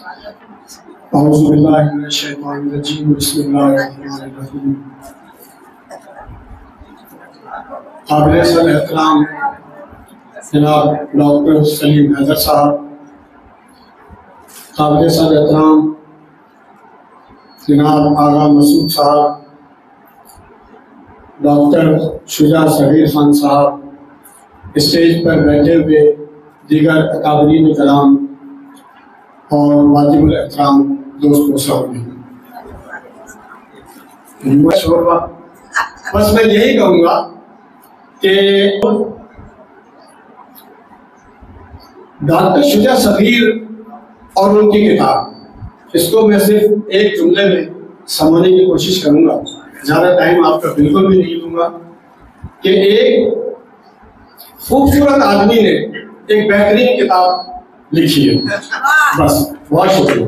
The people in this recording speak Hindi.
औज़ुबिल्लाहिमिनश्शैतानिर्रजीम बिस्मिल्लाहिर्रहमानिर्रहीम। काबिल सर एहतराम जनाब डॉक्टर सलीम हैदर साहब, काबिल सर एहतराम जनाब आगा मसूद साहब, डॉक्टर शुजा सगीर खान साहब, स्टेज पर बैठे हुए दीगर अकाबरीन कलाम और वाजिबुल एहतराम दोस्तों सामने, बस मैं यही कहूँगा कि डॉक्टर शुजा सगीर और उनकी किताब, इसको मैं सिर्फ एक जुमले में समझने की कोशिश करूँगा, ज़्यादा टाइम आपका बिल्कुल भी नहीं लूँगा। कि एक खूबसूरत आदमी ने एक बेहतरीन किताब लिखी है, बस। बहुत शुक्रिया।